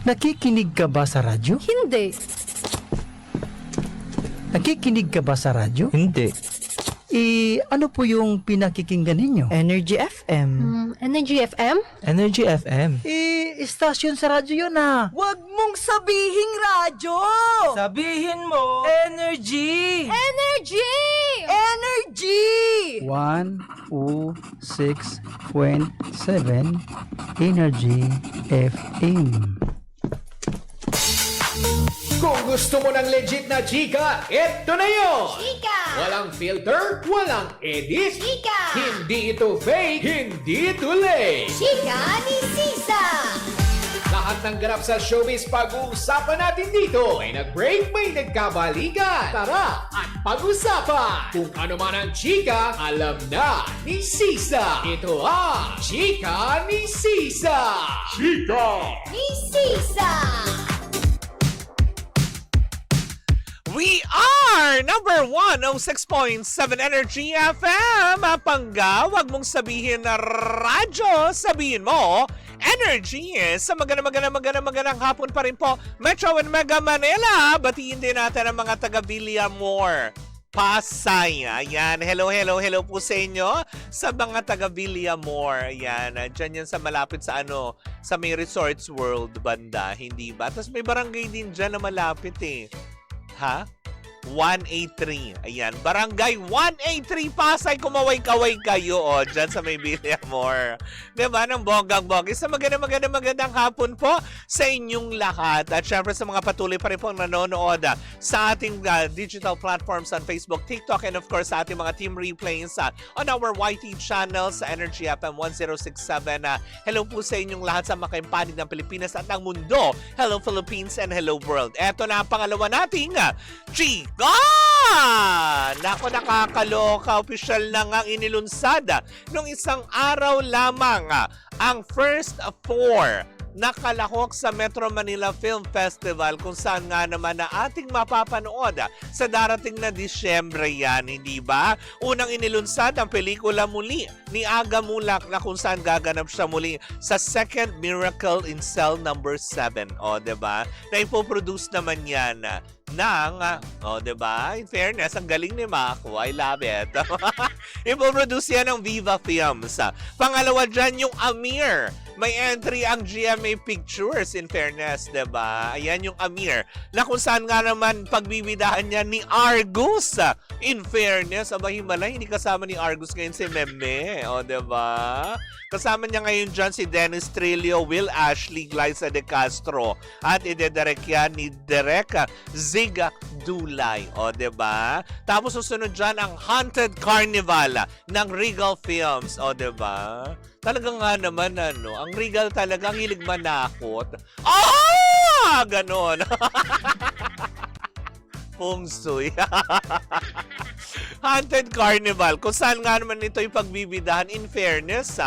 Nakikinig ka ba sa radyo? Hindi. Nakikinig ka ba sa radyo? Hindi. Ano po yung pinakikinggan ninyo? Energy FM. Energy FM? Energy FM. Istasyon sa radyo yun ah. Huwag mong sabihing radyo! Sabihin mo, energy! Energy! Energy! 106.7 Energy FM. Kung gusto mo ng legit na chika, eto na yun! Chika! Walang filter, walang edit. Chika! Hindi ito fake, hindi ito late. Chika ni Sisa! Lahat ng ganap sa showbiz pag-uusapan natin dito. May nag-break, may nagkabalikan. Tara at pag-usapan. Kung ano man ang chika, alam na ni Sisa. Ito ang Chika ni Sisa. Chika! Ni Sisa! We are number 106.7 Energy FM. Pangga, wag mong sabihin na radyo, sabihin mo Energy. Sa magandang hapon pa rin po, Metro and Mega Manila. Batiin din natin ang mga taga Villamor, Pasay. Ayan, hello po sa inyo. Sa mga taga Villamor, ayan, dyan yan sa malapit sa sa may Resorts World banda, hindi ba? Tapos may barangay din dyan na malapit eh. Ha? 183. Ayan. Barangay 183 Pasay. Kumaway-kaway kayo dyan sa may Villamor. Diba? Ng bonggang-bonggi. Sa magandang hapon po sa inyong lahat. At syempre sa mga patuloy pa rin pong nanonood sa ating digital platforms on Facebook, TikTok, and of course sa ating mga team replays on our YT channel sa Energy FM 1067. Hello po sa inyong lahat sa makaimpanig ng Pilipinas at ng mundo. Hello Philippines and hello world. Eto na ang pangalawa nating Chika! Nako, nakakaloka. Opisyal na nga inilunsad nung isang araw lamang ang first 4 nakalahok sa Metro Manila Film Festival, kung saan nga naman na ating mapapanood sa darating na Disyembre yan, hindi ba? Unang inilunsad ang pelikula muli ni Aga Mulak na kung saan gaganap siya muli sa Second Miracle in Cell number 7. O, diba? Na ipoproduce naman yan ng, diba? In fairness, ang galing ni Mako. I love it. Ipoproduce yan ng Viva Films. Pangalawa dyan yung Amir. May entry ang GMA Pictures, in fairness, diba? Ayan yung Amir. Na kung saan nga naman pagbibidahan niya ni Argus. In fairness, Himala, hindi kasama ni Argus ngayon si Meme. O, diba? Kasama niya ngayon dyan si Dennis Trillo, Will Ashley, Glyza De Castro. At idedirect yan ni Direk Zig Dulay. O, diba? Tapos susunod dyan ang Haunted Carnival ng Regal Films. O, diba? Talagang nga naman, ang Regal talagang hilig manakot. Ganon. Feng Shui. Haunted Carnival. Kung saan nga naman ito yung pagbibidahan. In fairness,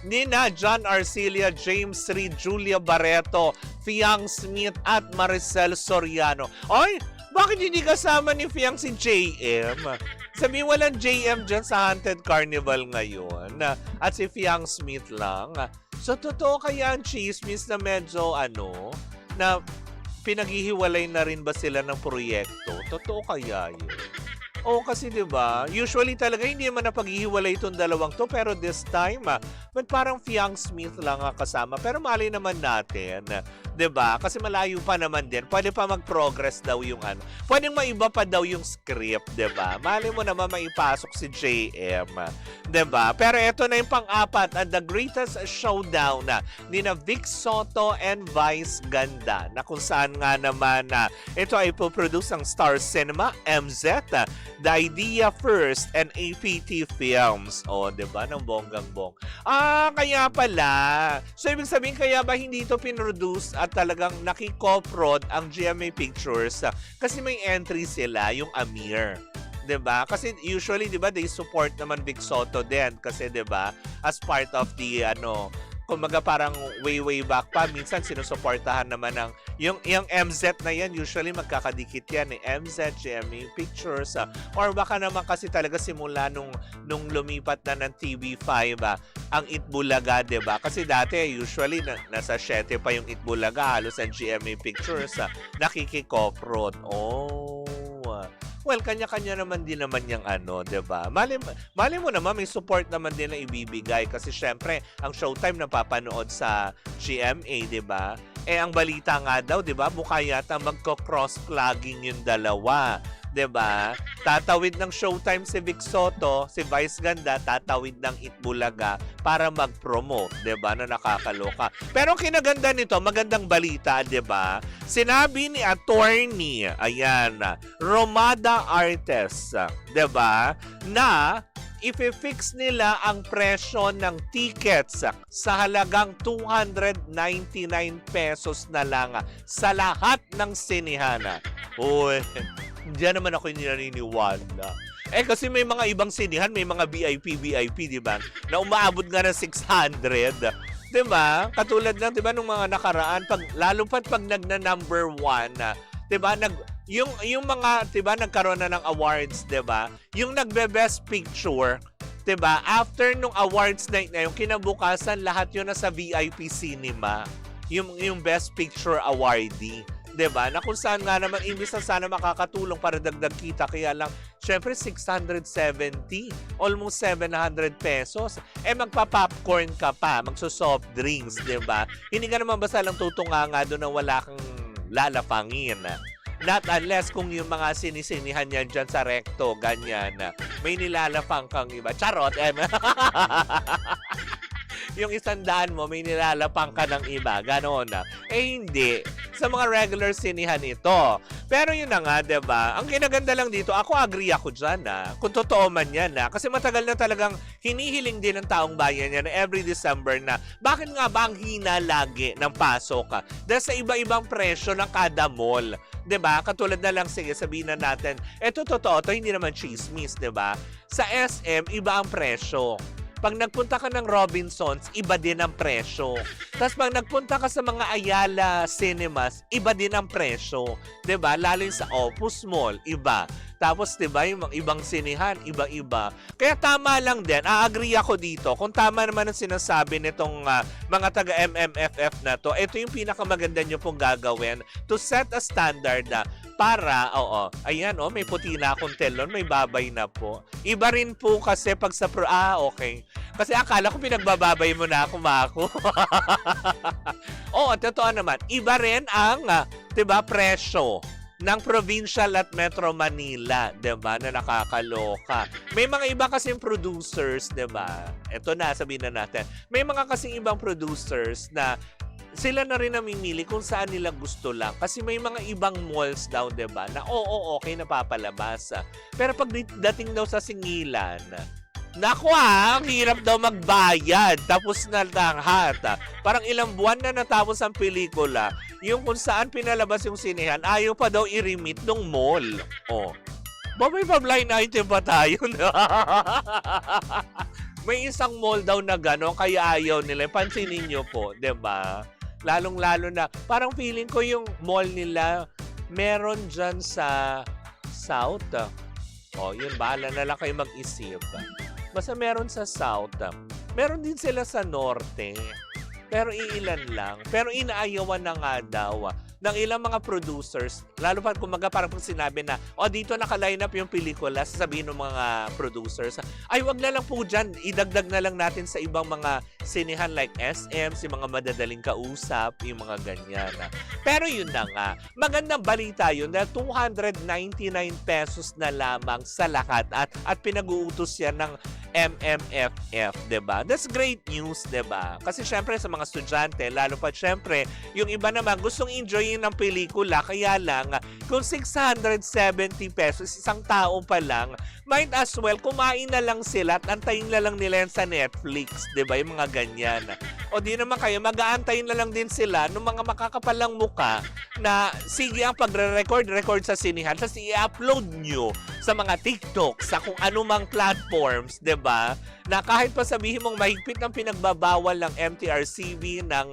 nina John Arcilia, James Reid, Julia Barreto, Fiang Smith, at Maricel Soriano. Oy, bakit hindi kasama ni Fiang si JM? Sabi walang JM dyan sa Haunted Carnival ngayon. At si Fiang Smith lang. So, totoo kaya ang chismis na medyo, na pinaghihiwalay na rin ba sila ng proyekto? Totoo kaya yun? Oo, kasi diba, usually talaga hindi naman napaghihiwalay itong dalawang to, pero this time, but parang Fiang Smith lang kasama. Pero mali naman natin, diba? Kasi malayo pa naman din. Pwede pa mag-progress daw yung pwedeng maiba pa daw yung script, diba? Mali mo naman maipasok si JM, diba? Pero ito na yung pang-apat, The Greatest Showdown ni na Vic Soto and Vice Ganda, na kung saan nga naman ito ay ipoproduce ng Star Cinema, MZ, The Idea First, and APT Films. O, diba? Ng bonggang-bong. Kaya pala. So, ibig sabihin, kaya ba hindi ito pinroduce at talagang nakikoprod ang GMA Pictures? Kasi may entry sila, yung Amir. 'Di ba? Kasi usually, 'di ba, they support naman Vic Soto din kasi 'di ba, as part of the kumaga parang way back pa, minsan sinusuportahan naman ng yung MZ na yan, usually magkakadikit yan MZ, GMA Pictures, or baka naman kasi talaga simula nung lumipat na ng TV5 ang Itbulaga, diba? Kasi dati usually nasa 7 pa yung Itbulaga, halos ang GMA Pictures nakikikoprod. Well, kanya-kanya naman din naman yung diba? Mali mo naman, may support naman din na ibibigay kasi syempre, ang Showtime napapanood sa GMA, diba? Ang balita nga daw, diba? Mukha yata magko-cross-plugging yung dalawa. Diba? Tatawid ng Showtime si Vic Soto, si Vice Ganda, tatawid ng Itbulaga para mag-promote, diba? Na nakakaloka. Pero kinaganda nito, magandang balita, diba? Sinabi ni attorney, Romada Artes, diba? Na i-fix nila ang presyo ng tickets sa halagang 299 pesos na lang sa lahat ng sinihana. Diyan naman ako naniniwala. Kasi may mga ibang sinihan, may mga VIP, diba? Na umaabot nga ng 600. Diba? Katulad lang, diba, nung mga nakaraan, lalo pag nagna-number 1, diba, yung mga, diba, nagkaroon na ng awards, diba? Yung nagbe-best picture, diba, after nung awards night na yung kinabukasan, lahat yun nasa VIP cinema. Yung best picture awardee. Diba? Na kung saan nga naman, imbis na sana makakatulong para dagdag kita, kaya lang, syempre 670, almost 700 pesos. Magpa-popcorn ka pa, magso-soft drinks, diba? Hindi ka naman basta lang tutunga nga doon na wala kang lalapangin. Not unless kung yung mga sinisinihan yan dyan sa recto, ganyan, may nilalapang kang iba. Charot! Yung 100 mo, may nilalapang ka ng iba. Ganon. Hindi. Sa mga regular sinihan ito. Pero yun na nga, diba? Ang kinaganda lang dito, ako agree ako dyan, kung totoo man yan, Kasi matagal na talagang hinihiling din ng taong bayan yan every December na bakit nga ba ang hina lagi ng pasok? Dahil sa iba-ibang presyo ng kada mall. Diba? Katulad na lang, sige, sabihin na natin, eto totoo, to hindi naman chismis, diba? Sa SM, iba ang presyo. Pag nagpunta ka ng Robinsons, iba din ang presyo. Tapos pag nagpunta ka sa mga Ayala Cinemas, iba din ang presyo. 'Di ba? Lalo yung sa Opus Mall, iba. Tapos 'di ba, yung ibang sinihan, iba-iba. Kaya tama lang din, agree ako dito. Kung tama naman ang sinasabi nitong mga taga MMFF na to, ito yung pinakamaganda nyo pong gagawin to set a standard para, ayan, may puti na akong telon, may babay na po. Iba rin po kasi pag sa okay. Kasi akala ko pinagbababay mo na ako, Mako. Totoo naman. Iba rin ang, 'di ba, presyo ng Provincial at Metro Manila, 'di ba, na nakakaloka. May mga iba kasing producers, 'di ba? Ito na, sabihin na natin. May mga kasing ibang producers na sila na rin namimili kung saan nila gusto lang. Kasi may mga ibang malls daw, 'di ba, na okay na papalabas. Pero pag dating daw sa singilan, naku ang hirap daw magbayad. Tapos na lahat. Parang ilang buwan na natapos ang pelikula. Yung kung saan pinalabas yung sinehan, ayaw pa daw i-remit ng mall. May pa-blind item pa tayo na. May isang mall daw na gano'n, kaya ayaw nila. Pansinin nyo po, 'di ba? Lalong-lalo na, parang feeling ko yung mall nila, meron dyan sa South. Yun, bahala na lang kayo mag-isip. Basta meron sa South. Meron din sila sa Norte. Pero iilan lang. Pero inaayawan na nga daw ng ilang mga producers, lalo pa kumaga parang pag sinabi na, dito naka-line up yung pelikula, sasabihin ng mga producers, ay wag na lang po dyan, idagdag na lang natin sa ibang mga sinihan like SM, si mga madadaling kausap, yung mga ganyan. Pero yun na nga, magandang balita yun dahil 299 pesos na lamang sa lahat at pinag-uutos yan ng MMFF, 'di ba? That's great news, 'di ba? Kasi syempre sa mga estudyante, lalo pa syempre, yung iba naman gustong enjoyin ngayon ng pelikula. Kaya lang, kung 670 pesos, isang tao pa lang, might as well, kumain na lang sila at antayin na lang nila yan sa Netflix. Diba? Yung mga ganyan. O di naman kayo, mag-aantayin na lang din sila ng mga makakapalang muka na sige ang pagre-record sa sinihan, tapos i-upload nyo sa mga TikTok, sa kung anumang platforms, 'di ba? Na kahit pa sabihin mong mahigpit ng pinagbabawal ng MTRCB ng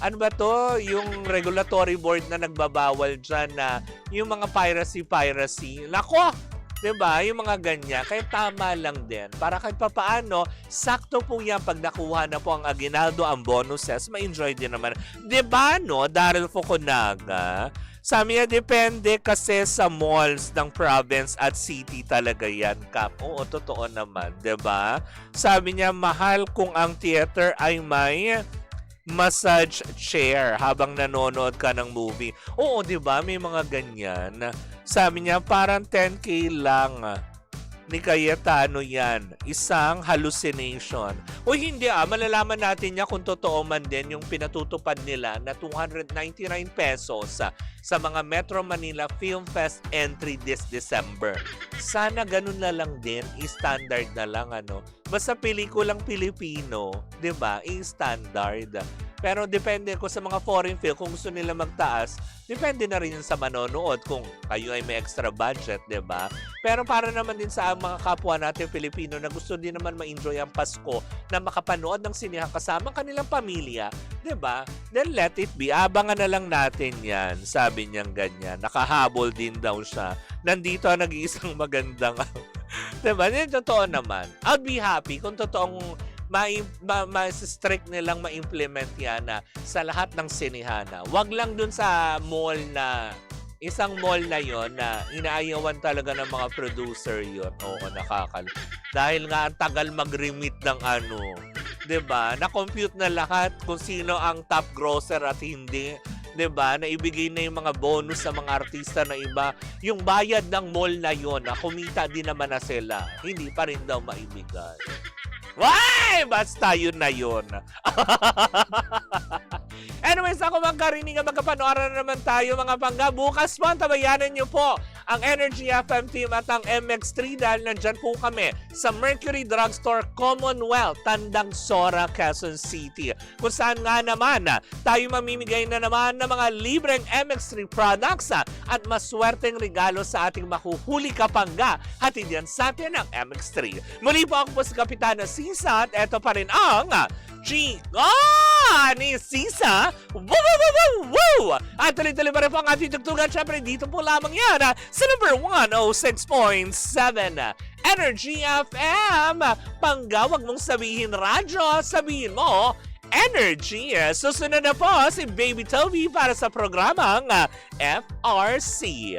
ano ba to, yung regulatory board na nagbabawal dyan na yung mga piracy. Nako! 'Di ba? Yung mga ganyan. Kaya tama lang din. Para kahit papaano, sakto po yan pag nakuha na po ang aginaldo, ang bonuses, ma-enjoy din naman. 'Di ba, no? Daryl Fukunaga. Sabi niya, depende kasi sa malls ng province at city talaga yan, Kap. Oo, totoo naman, 'di ba? Sabi niya, mahal kung ang theater ay may massage chair habang nanonood ka ng movie. Oo, 'di ba? May mga ganyan. Sabi niya, parang 10K lang ni Cayetano yan. Isang hallucination. O hindi malalaman natin niya kung totoo man din yung pinatutupad nila na 299 pesos sa mga Metro Manila Film Fest entry this December. Sana ganun na lang din, i-standard na lang Basta pelikulang Pilipino, 'di ba? I-standard. Pero depende ko sa mga foreign film, kung gusto nila magtaas, depende na rin sa manonood kung kayo ay may extra budget, 'di ba? Pero para naman din sa mga kapwa natin Pilipino na gusto din naman ma-enjoy ang Pasko na makapanood ng sinihan kasama kanilang pamilya, 'di ba? Then let it be. Abangan na lang natin 'yan. Sabi niyang ganyan. Nakahabol din daw siya. Nandito ang nag-iisang magandang 'di ba? Totoo naman. I'll be happy kung totoong ma-strict nilang ma-implement yan sa lahat ng sinihana. Wag lang dun sa mall na, isang mall na yon na inaayawan talaga ng mga producer yon. Oo, dahil nga ang tagal mag-remit ng diba? Na-compute na lahat kung sino ang top grosser at hindi. Diba? Naibigay na yung mga bonus sa mga artista na iba. Yung bayad ng mall na yon, na kumita din naman na sila. Hindi pa rin daw maibigay. Why? Basta yun na yun. Anyways, ako magkarinig ang magkapanoran na naman tayo mga pangga. Bukas po, tabayanan nyo po ang Energy FM team at ang MX3 dahil nandyan po kami sa Mercury Drugstore Commonwealth, Tandang Sora, Quezon City. Kung saan nga naman tayo mamimigay na naman ng mga libreng MX3 products at maswerteng regalo sa ating mahuhuli kapangga. Hatid yan sa atin ng MX3. Muli po ako po si Kapitana Sisa at eto pa rin ang Chica ni Sisa. Woo! At tuloy-tuloy pa rin po ang ating tugtugan. Siyempre, dito po lamang yan sa number 106.7 Energy FM. Panggawag mong sabihin radyo, sabihin mo Energy. Susunod na po si Baby Toby para sa programang FRC.